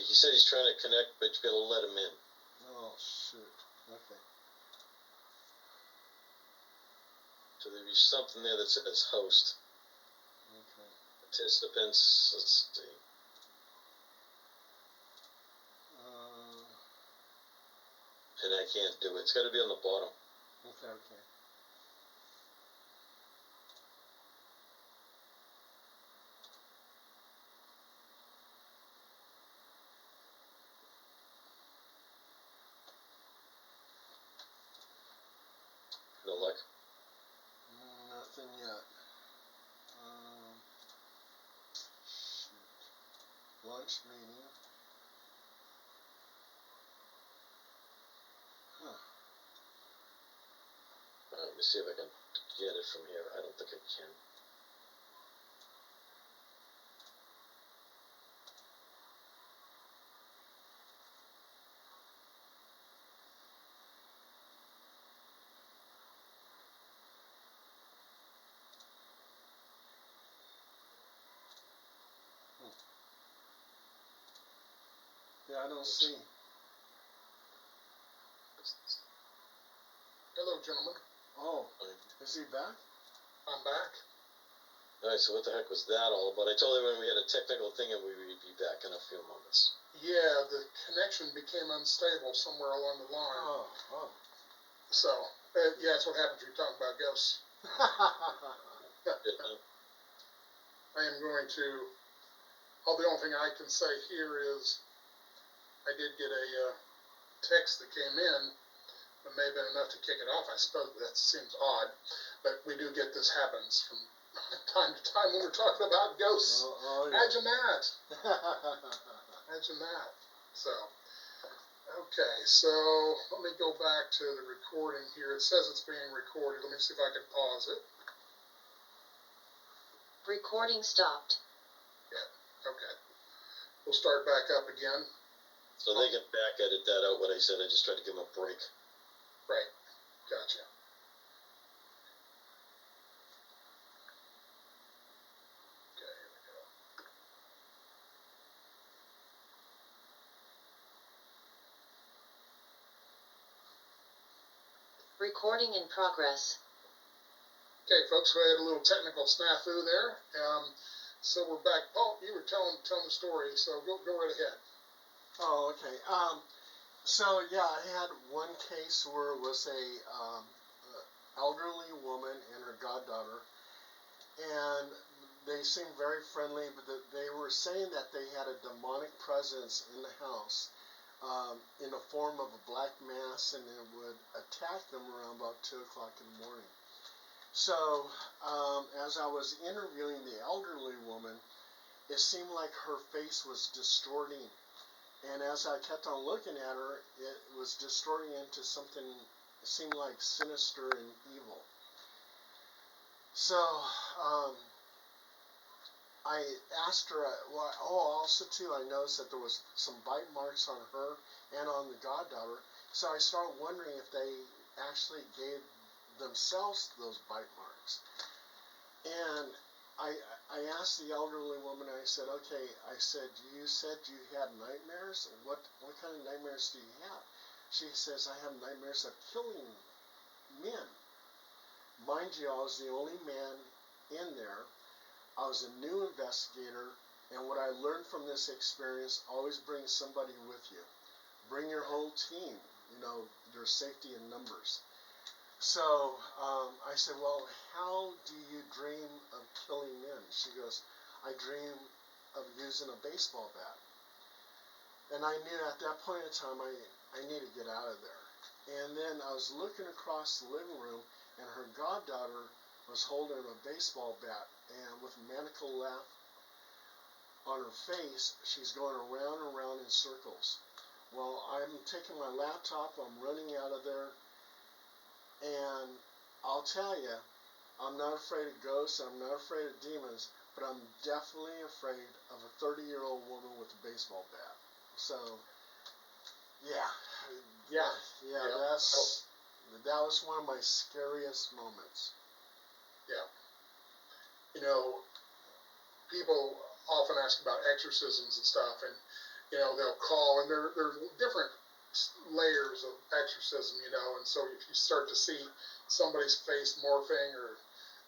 he said he's trying to connect, but you gotta let him in. Oh, shoot. Okay. So there'd be something there that says host. Okay. Participants, let's see. And I can't do it. It's gotta be on the bottom. Okay, okay. No luck. Nothing yet. Shoot. Lunch meeting. Huh. Let me see if I can get it from here. I don't think I can. Yeah, I don't see. Hello, gentlemen. Oh, is he back? I'm back. Alright, so what the heck was that all about? I told everyone we had a technical thing and we would be back in a few moments. Yeah, the connection became unstable somewhere along the line. Oh. So, yeah, that's what happens when you're talking about ghosts. I am going to, the only thing I can say here is I did get a text that came in. It may have been enough to kick it off. I suppose that seems odd, but we do get this happens from time to time when we're talking about ghosts. Yeah. Imagine that. Imagine that. So, okay, so let me go back to the recording here. It says it's being recorded. Let me see if I can pause it. Recording stopped. Yeah, okay. We'll start back up again. So they can back edit that out, what I said. I just tried to give them a break. Right, gotcha. Okay, here we go. Recording in progress. Okay, folks, we had a little technical snafu there. So we're back. Paul, you were telling the story, so go right ahead. Oh, okay. So yeah, I had one case where it was a elderly woman and her goddaughter, and they seemed very friendly, but they were saying that they had a demonic presence in the house, in the form of a black mass, and it would attack them around about 2 o'clock in the morning. So, as I was interviewing the elderly woman, it seemed like her face was distorting. And as I kept on looking at her, it was distorting into something that seemed like sinister and evil. So, I asked her, also too, I noticed that there was some bite marks on her and on the goddaughter. So I started wondering if they actually gave themselves those bite marks. And I asked the elderly woman, I said, okay, you said you had nightmares? What kind of nightmares do you have? She says, I have nightmares of killing men. Mind you, I was the only man in there. I was a new investigator, and what I learned from this experience, always bring somebody with you. Bring your whole team. There's safety in numbers. So I said, well, how do you dream of killing men? She goes, I dream of using a baseball bat. And I knew at that point in time, I need to get out of there. And then I was looking across the living room, and her goddaughter was holding a baseball bat, and with a maniacal laugh on her face, she's going around and around in circles. Well, I'm taking my laptop, I'm running out of there, and I'll tell you, I'm not afraid of ghosts, I'm not afraid of demons, but I'm definitely afraid of a 30-year-old woman with a baseball bat. So, yeah. That was one of my scariest moments. Yeah. People often ask about exorcisms and stuff, and they'll call, and there's different layers of exorcism, and so if you start to see somebody's face morphing, or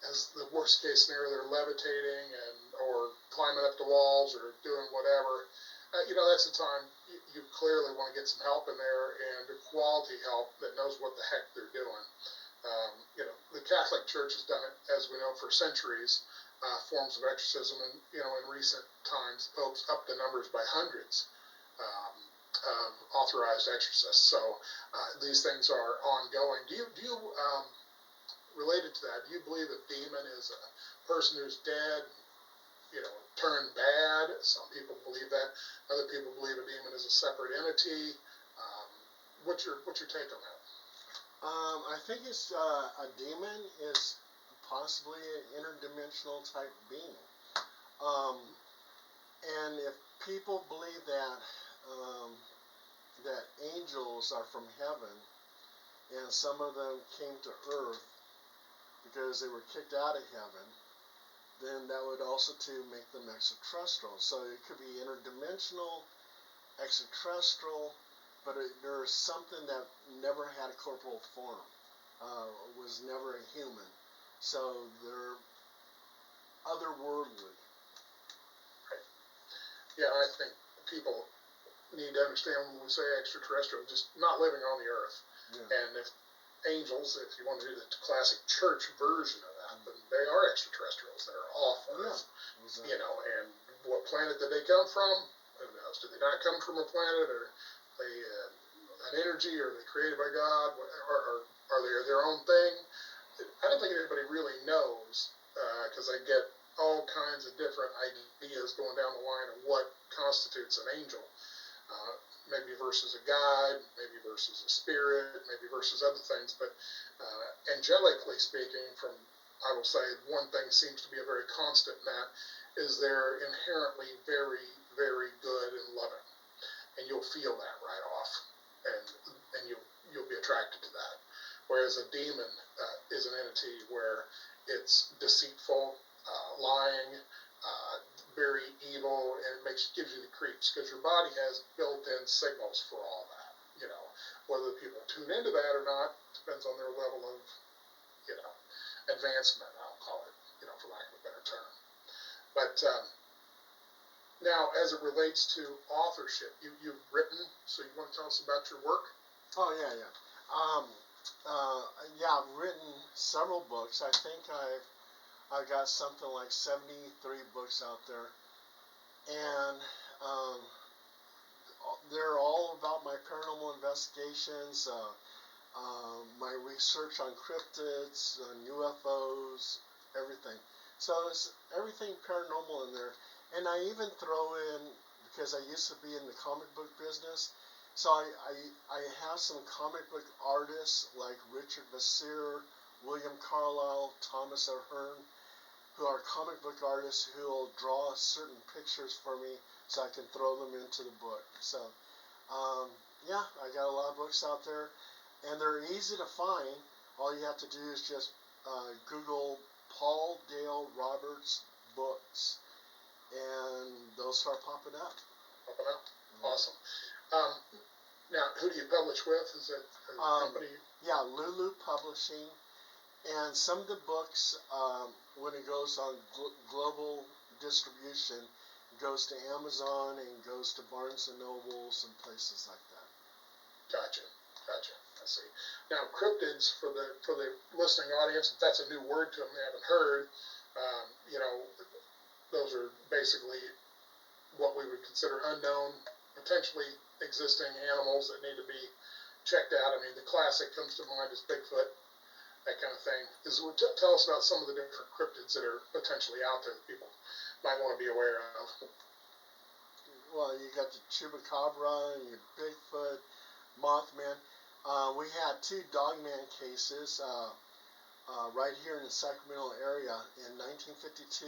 as the worst case scenario, they're levitating or climbing up the walls or doing whatever, that's the time you clearly want to get some help in there, and a quality help that knows what the heck they're doing. The Catholic Church has done it, as we know, for centuries, forms of exorcism, and in recent times, popes upped the numbers by hundreds of authorized exorcists. So these things are ongoing. Do you related to that? Do you believe a demon is a person who's dead, turned bad? Some people believe that. Other people believe a demon is a separate entity. What's your take on that? I think it's a demon is possibly an interdimensional type being. And if people believe that that angels are from heaven, and some of them came to earth because they were kicked out of heaven, then that would also to make them extraterrestrial. So it could be interdimensional, extraterrestrial, but there's something that never had a corporal form, was never a human. So they're otherworldly. Yeah, I think people need to understand when we say extraterrestrial, just not living on the earth. Yeah. And if angels, if you want to do the classic church version of that, then they are extraterrestrials. They're off Earth. Yeah, exactly. And what planet did they come from? Who knows? Did they not come from a planet, or they an energy, or are they created by God, or are they their own thing? I don't think anybody really knows, because I get all kinds of different ideas going down the line of what constitutes an angel. Maybe versus a guide, maybe versus a spirit, maybe versus other things. But angelically speaking, I will say one thing seems to be a very constant in that is they're inherently very, very good and loving, and you'll feel that right off, and you'll be attracted to that. Whereas a demon is an entity where it's deceitful, lying, very evil, and it gives you the creeps, because your body has built-in signals for all that. Whether people tune into that or not depends on their level of advancement, I'll call it, for lack of a better term. But now, as it relates to authorship, you've written, so you want to tell us about your work? Oh yeah. I've written several books. I think I got something like 73 books out there, and they're all about my paranormal investigations, my research on cryptids, UFOs, everything. So it's everything paranormal in there, and I even throw in, because I used to be in the comic book business, so I have some comic book artists like Richard Vassir, William Carlisle, Thomas Ahern, who are comic book artists who will draw certain pictures for me so I can throw them into the book. So, I got a lot of books out there, and they're easy to find. All you have to do is just Google Paul Dale Roberts books, and they'll start popping up. Popping up? Awesome. Now, who do you publish with? Is it a company? Yeah, Lulu Publishing. And some of the books, when it goes on global distribution, goes to Amazon and goes to Barnes and Nobles and places like that. Gotcha. I see. Now, cryptids, for the listening audience, if that's a new word to them they haven't heard, those are basically what we would consider unknown, potentially existing animals that need to be checked out. I mean, the classic comes to mind is Bigfoot, that kind of thing. Tell us about some of the different cryptids that are potentially out there that people might want to be aware of. Well, you got the Chupacabra and your Bigfoot, Mothman. We had 2 Dogman cases right here in the Sacramento area. In 1952,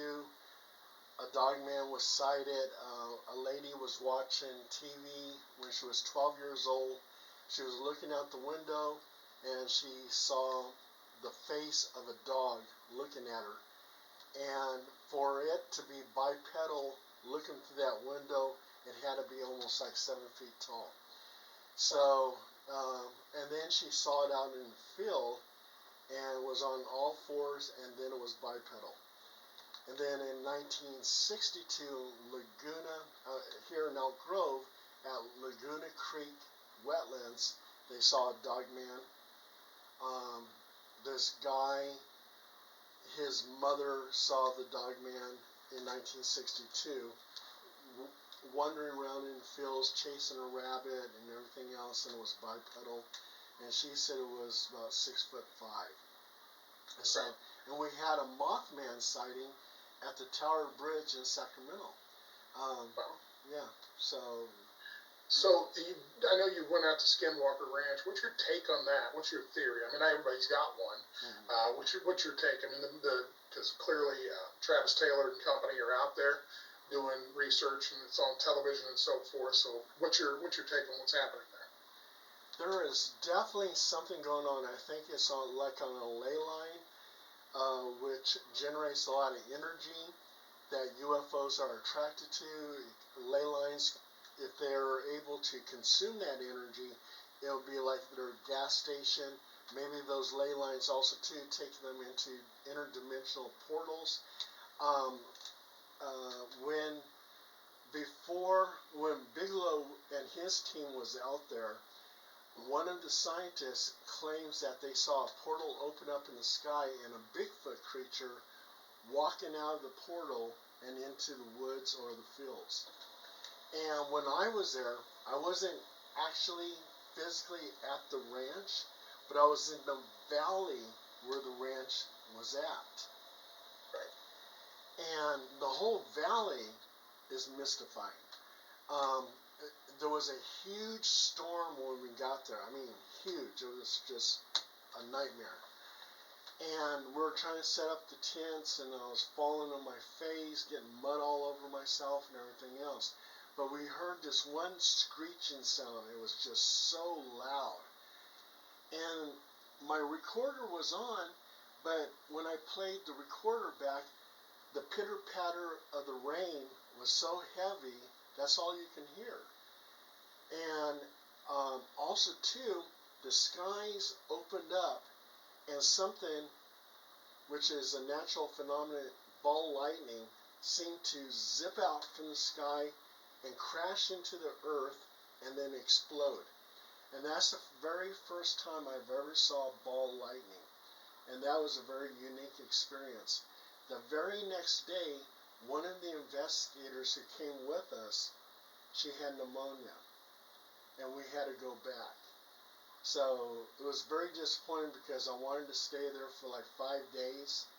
a Dogman was sighted. A lady was watching TV when she was 12 years old. She was looking out the window, and she saw the face of a dog looking at her. And for it to be bipedal looking through that window it had to be almost like 7 feet tall. So, and then she saw it out in the field and was on all fours, and then it was bipedal. And then in 1962, Laguna, here in Elk Grove, at Laguna Creek Wetlands, they saw a dog man. This guy, his mother saw the dog man in 1962, wandering around in the fields, chasing a rabbit and everything else, and it was bipedal. And she said it was about 6'5". So, and we had a Mothman sighting at the Tower Bridge in Sacramento. Yeah, so. So, I know you went out to Skinwalker Ranch. What's your take on that? What's your theory? I mean, everybody's got one. Mm-hmm. What's your take? I mean, because clearly Travis Taylor and company are out there doing research, and it's on television and so forth. So, what's your take on what's happening there? There is definitely something going on. I think it's on a ley line, which generates a lot of energy that UFOs are attracted to. Ley lines, if they're able to consume that energy, it'll be like their gas station. Maybe those ley lines also too take them into interdimensional portals. When Bigelow and his team was out there, one of the scientists claims that they saw a portal open up in the sky and a Bigfoot creature walking out of the portal and into the woods or the fields. And when I was there, I wasn't actually physically at the ranch, but I was in the valley where the ranch was at. And the whole valley is mystifying. There was a huge storm when we got there. I mean, huge. It was just a nightmare. And we were trying to set up the tents, and I was falling on my face, getting mud all over myself and everything else. But we heard this one screeching sound. It was just so loud. And my recorder was on, but when I played the recorder back, the pitter-patter of the rain was so heavy, that's all you can hear. And also, too, the skies opened up, and something, which is a natural phenomenon, ball lightning, seemed to zip out from the sky and crash into the earth and then explode. And that's the very first time I've ever saw ball lightning. And that was a very unique experience. The very next day, one of the investigators who came with us, she had pneumonia, and we had to go back. So it was very disappointing because I wanted to stay there for like 5 days,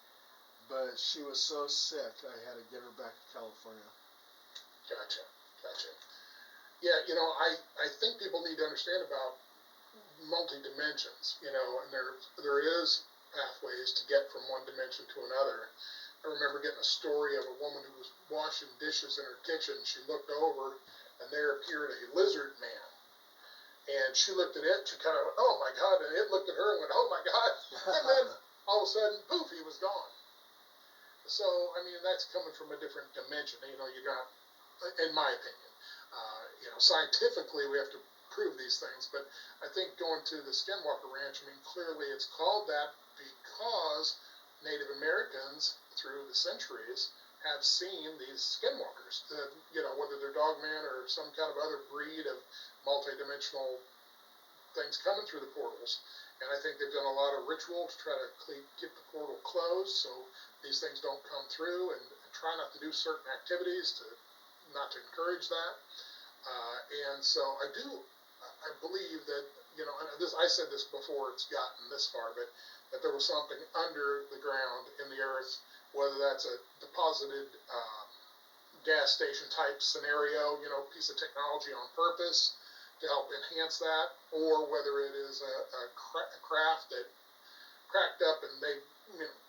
but she was so sick I had to get her back to California. Gotcha. Yeah, I think people need to understand about multi-dimensions, and there is pathways to get from one dimension to another. I remember getting a story of a woman who was washing dishes in her kitchen. She looked over, and there appeared a lizard man. And she looked at it, she kind of went, oh my God, and it looked at her and went, oh my God. And then all of a sudden, poof, he was gone. So, I mean, that's coming from a different dimension. You got, in my opinion, scientifically we have to prove these things, but I think going to the Skinwalker Ranch, I mean, clearly it's called that because Native Americans through the centuries have seen these skinwalkers, whether they're dogman or some kind of other breed of multi-dimensional things coming through the portals. And I think they've done a lot of ritual to try to keep the portal closed so these things don't come through, and try not to do certain activities not to encourage that. And so I believe that, I said this before it's gotten this far, but that there was something under the ground in the earth, whether that's a deposited gas station type scenario, piece of technology on purpose to help enhance that, or whether it is a craft that cracked up and they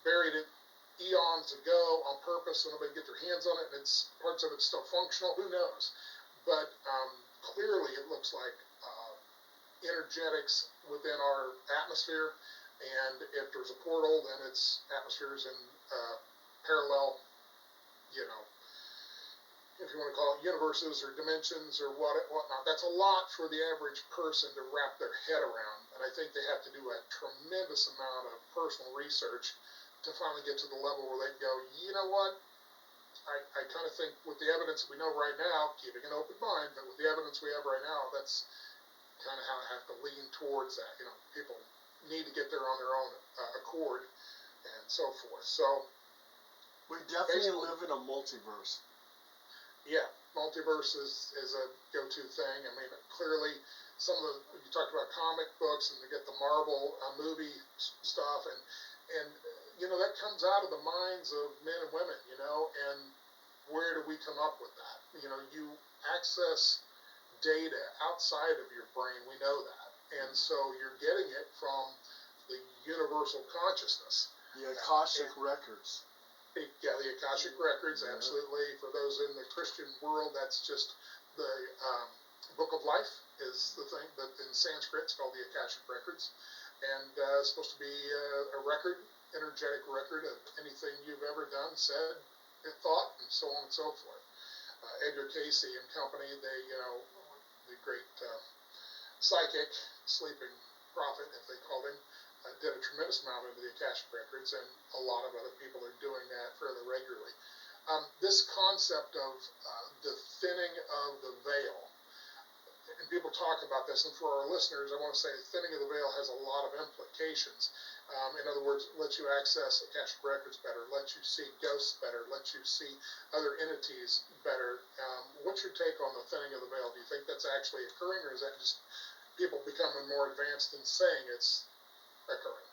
buried it eons ago on purpose so nobody get their hands on it, and parts of it's still functional. Who knows? But clearly it looks like energetics within our atmosphere, and if there's a portal, then it's atmospheres in parallel, if you want to call it universes or dimensions or whatnot. That's a lot for the average person to wrap their head around, and I think they have to do a tremendous amount of personal research to finally get to the level where they can go, you know what, I kind of think with the evidence we know right now, keeping an open mind, but with the evidence we have right now, that's kind of how I have to lean towards that. You know, people need to get there on their own accord and so forth. So, We definitely basically, live in a multiverse. yeah, multiverse is a go-to thing. I mean, clearly, some of the, you talked about comic books and they get the Marvel movie stuff, and you know, that comes out of the minds of men and women, you know, and where do we come up with that? You know, you access data outside of your brain, we know that, and so you're getting it from the universal consciousness. The Akashic records. Yeah, the Akashic records, Yeah. absolutely. For those in the Christian world, that's just the Book of Life is the thing, but in Sanskrit it's called the Akashic records, and it's supposed to be a record, energetic record of anything you've ever done, said, thought, and so on and so forth. Edgar Casey and company, they, you know, the great psychic, sleeping prophet, if they called him, did a tremendous amount into the Akashic records, and a lot of other people are doing that fairly regularly. This concept of the thinning of the veil, and people talk about this, and for our listeners, I want to say thinning of the veil has a lot of implications. In other words, lets you access Akashic records better, lets you see ghosts better, lets you see other entities better. What's your take on the thinning of the veil? Do you think that's actually occurring, or is that just people becoming more advanced and saying it's occurring?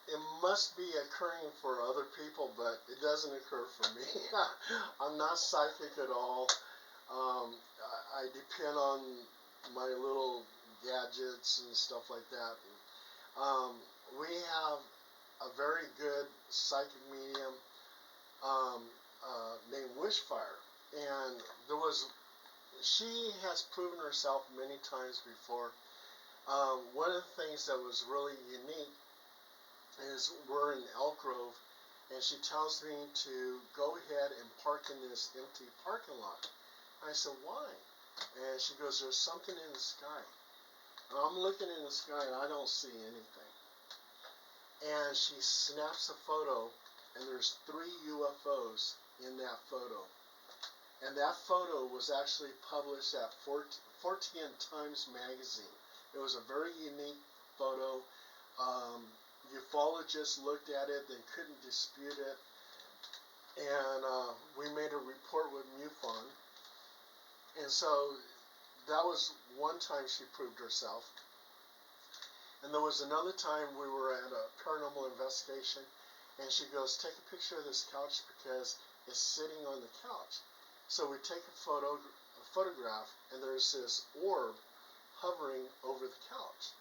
It must be occurring for other people, but it doesn't occur for me. I'm not psychic at all. I depend on my little gadgets and stuff like that. We have a very good psychic medium named Wishfire, and she has proven herself many times before. One of the things that was really unique is we're in Elk Grove, and she tells me to go ahead and park in this empty parking lot. I said, why? And she goes, there's something in the sky. And I'm looking in the sky and I don't see anything. And she snaps a photo, and there's 3 UFOs in that photo. And that photo was actually published at 14 Times magazine. It was a very unique photo. Ufologists looked at it, they couldn't dispute it, and we made a report with MUFON, and so that was one time she proved herself. And there was another time we were at a paranormal investigation, and she goes, take a picture of this couch because it's sitting on the couch. So we take a photograph, and there's this orb hovering over the couch.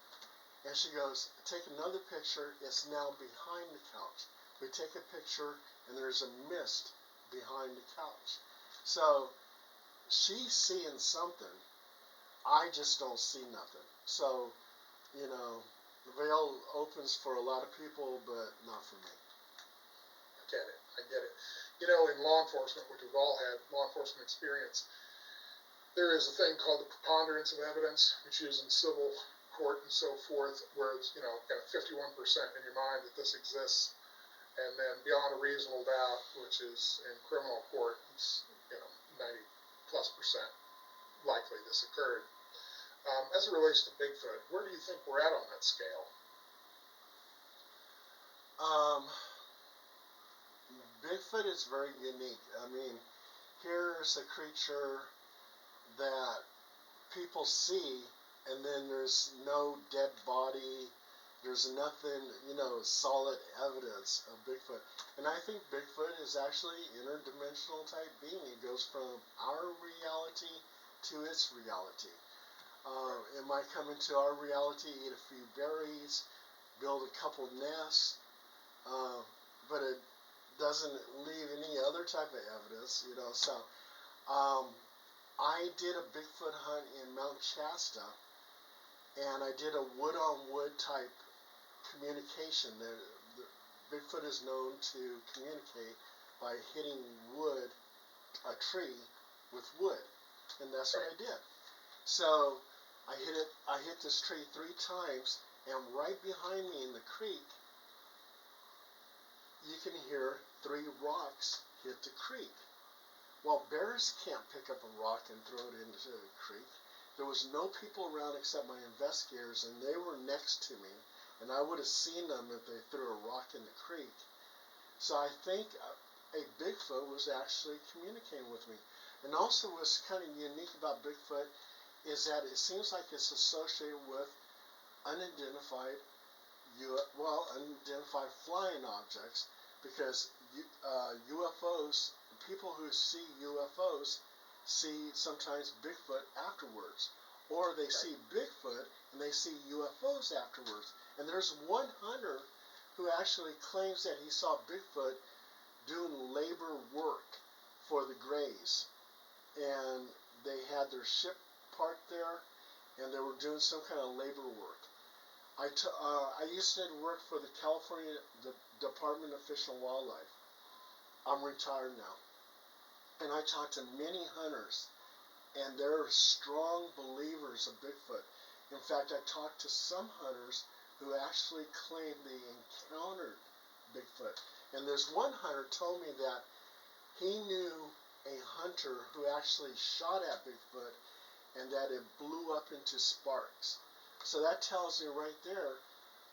And she goes, take another picture, it's now behind the couch. We take a picture, and there's a mist behind the couch. So she's seeing something. I just don't see nothing. So, you know, the veil opens for a lot of people, but not for me. I get it. You know, in law enforcement, which we've all had law enforcement experience, there is a thing called the preponderance of evidence, which is in civil court and so forth, where it's, you know, got a 51% in your mind that this exists, and then beyond a reasonable doubt, which is in criminal court, it's, you know, 90+% likely this occurred. As it relates to Bigfoot, where do you think we're at on that scale? Bigfoot is very unique. I mean, here's a creature that people see, and then there's no dead body, there's nothing, you know, solid evidence of Bigfoot. And I think Bigfoot is actually interdimensional type being. It goes from our reality to its reality. It might come into our reality, eat a few berries, build a couple nests, but it doesn't leave any other type of evidence, you know. So I did a Bigfoot hunt in Mount Shasta, and I did a wood-on-wood type communication. The Bigfoot is known to communicate by hitting a tree with wood, and that's what I did. So I hit this tree 3 times, and right behind me in the creek, you can hear 3 rocks hit the creek. Well, bears can't pick up a rock and throw it into the creek. There was no people around except my investigators, and they were next to me, and I would have seen them if they threw a rock in the creek. So I think a Bigfoot was actually communicating with me. And also what's kind of unique about Bigfoot is that it seems like it's associated with unidentified unidentified flying objects, because UFOs, people who see UFOs see sometimes Bigfoot afterwards, or they see Bigfoot and they see UFOs afterwards. And there's one hunter who actually claims that he saw Bigfoot doing labor work for the Greys, and they had their ship parked there, and they were doing some kind of labor work. I used to work for the Department of Fish and Wildlife. I'm retired now. And I talked to many hunters, and they're strong believers of Bigfoot. In fact, I talked to some hunters who actually claim they encountered Bigfoot. And there's one hunter told me that he knew a hunter who actually shot at Bigfoot, and that it blew up into sparks. So that tells me right there,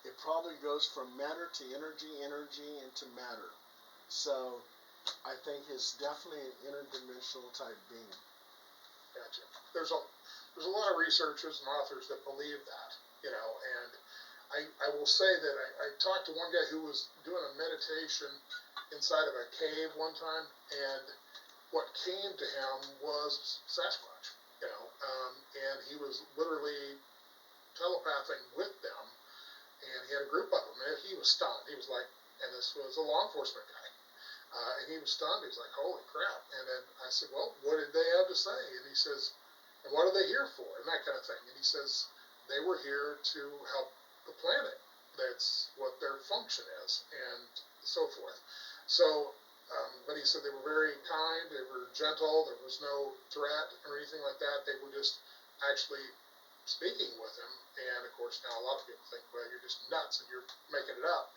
it probably goes from matter to energy, energy into matter. So I think it's definitely an interdimensional type being. Gotcha. There's a lot of researchers and authors that believe that, and I will say that I talked to one guy who was doing a meditation inside of a cave one time, and what came to him was Sasquatch, and he was literally telepathing with them, and he had a group of them, and he was stunned. He was like, and this was a law enforcement guy, and he was stunned. He was like, holy crap. And then I said, well, what did they have to say? And he says, and what are they here for? And that kind of thing. And he says, they were here to help the planet. That's what their function is, and so forth. So, but he said they were very kind, they were gentle, there was no threat or anything like that. They were just actually speaking with him. And of course, now a lot of people think, well, you're just nuts and you're making it up.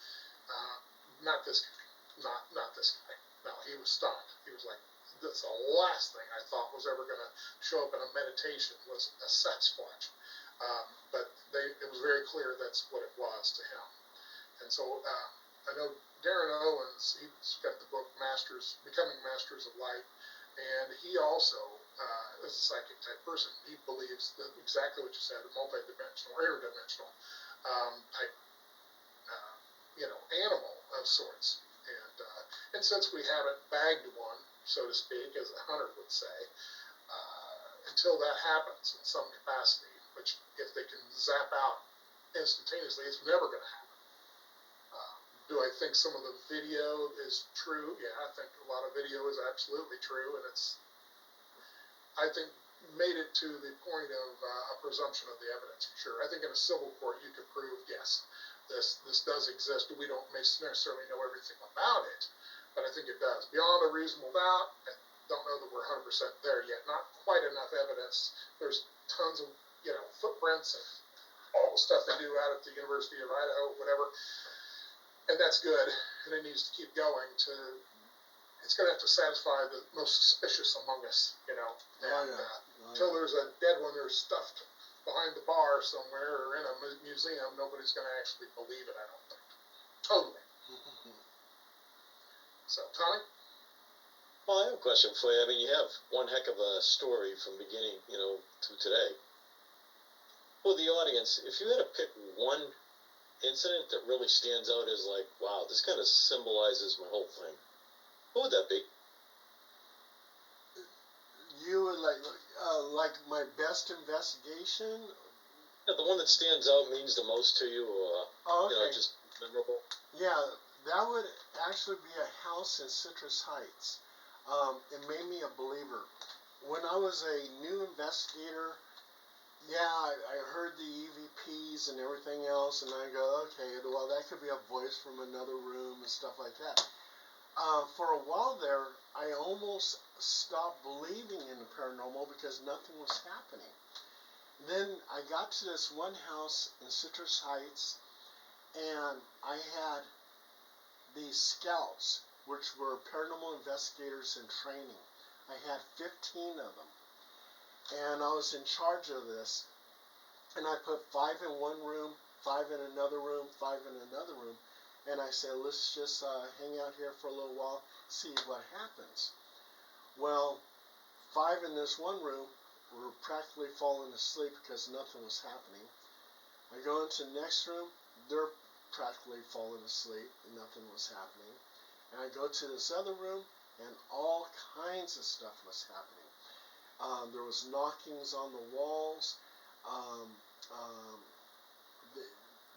Not this guy. Not this guy. No, he was stunned. He was like, that's the last thing I thought was ever going to show up in a meditation was a Sasquatch. But it was very clear that's what it was to him. And so I know Darren Owens, he's got the book Becoming Masters of Light, and he also is a psychic type person. He believes that exactly what you said, a multidimensional, interdimensional type, animal of sorts. And since we haven't bagged one, so to speak, as a hunter would say, until that happens in some capacity, which if they can zap out instantaneously, it's never going to happen. Do I think some of the video is true? Yeah, I think a lot of video is absolutely true, and I think, made it to the point of a presumption of the evidence, for sure. I think in a civil court you could prove, yes, this does exist. We don't necessarily know everything about it, but I think it does. Beyond a reasonable doubt, I don't know that we're 100% there yet. Not quite enough evidence. There's tons of, footprints and all the stuff they do out at the University of Idaho, whatever. And that's good, and it needs to keep going it's going to have to satisfy the most suspicious among us, until there's a dead one, there's stuffed behind the bar somewhere or in a museum, nobody's going to actually believe it, I don't think. Totally. So, Tommy? Well, I have a question for you. I mean, you have one heck of a story from beginning, to today. For the audience, if you had to pick one incident that really stands out as like, wow, this kind of symbolizes my whole thing, what would that be? You would like my best investigation? Yeah, the one that stands out, means the most to you, or okay. just memorable. Yeah, that would actually be a house in Citrus Heights. It made me a believer. When I was a new investigator, I heard the EVPs and everything else, and I go, okay, well, that could be a voice from another room and stuff like that. For a while there, I almost stopped believing in the paranormal because nothing was happening. Then I got to this one house in Citrus Heights, and I had these scouts, which were paranormal investigators in training. I had 15 of them, and I was in charge of this. And I put 5 in one room, 5 in another room, 5 in another room, and I said, let's just hang out here for a little while, see what happens. Well, 5 in this one room were practically falling asleep because nothing was happening. I go into the next room, they're practically falling asleep, and nothing was happening. And I go to this other room, and all kinds of stuff was happening. There was knockings on the walls. Um, um,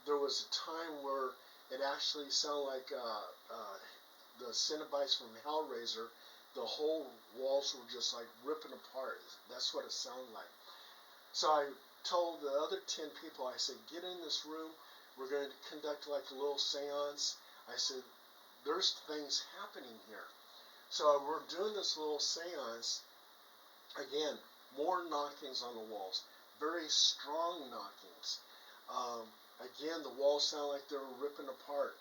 there was a time where it actually sounded like the Cenobites from Hellraiser. The whole walls were just like ripping apart. That's what it sounded like. So I told the other 10 people, I said, get in this room. We're going to conduct like a little seance. I said, there's things happening here. So we're doing this little seance. Again, more knockings on the walls. Very strong knockings. Again, the walls sound like they were ripping apart.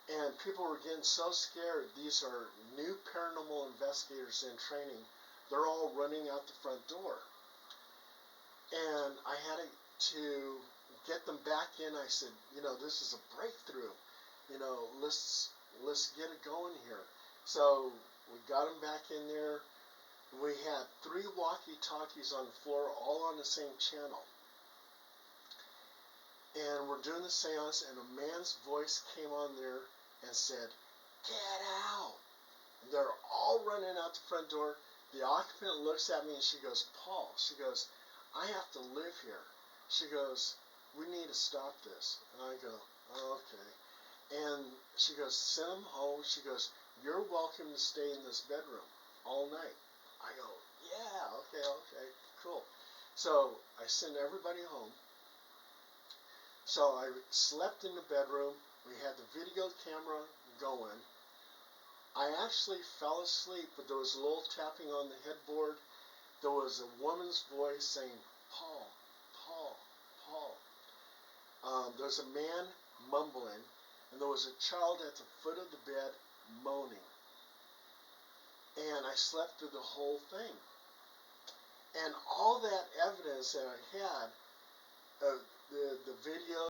And people were getting so scared. These are new paranormal investigators in training. They're all running out the front door. And I had to get them back in. I said, this is a breakthrough. Let's get it going here. So we got them back in there. We had 3 walkie-talkies on the floor, all on the same channel. And we're doing the seance, and a man's voice came on there and said, get out. And they're all running out the front door. The occupant looks at me and she goes, Paul, she goes, I have to live here. She goes, we need to stop this. And I go, oh, okay. And she goes, send them home. She goes, you're welcome to stay in this bedroom all night. I go, yeah, okay, cool. So I send everybody home. So I slept in the bedroom. We had the video camera going. I actually fell asleep, but there was a little tapping on the headboard. There was a woman's voice saying, Paul, Paul, Paul. There's a man mumbling, and there was a child at the foot of the bed moaning. And I slept through the whole thing. And all that evidence that I had, the video,